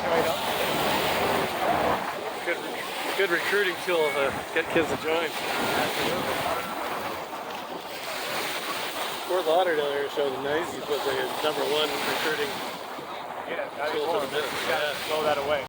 Right on. Good, good recruiting tool to get kids to join. Absolutely. Fort Lauderdale area show the 90s was like a #1 recruiting Yeah, tool for the business. blow that away.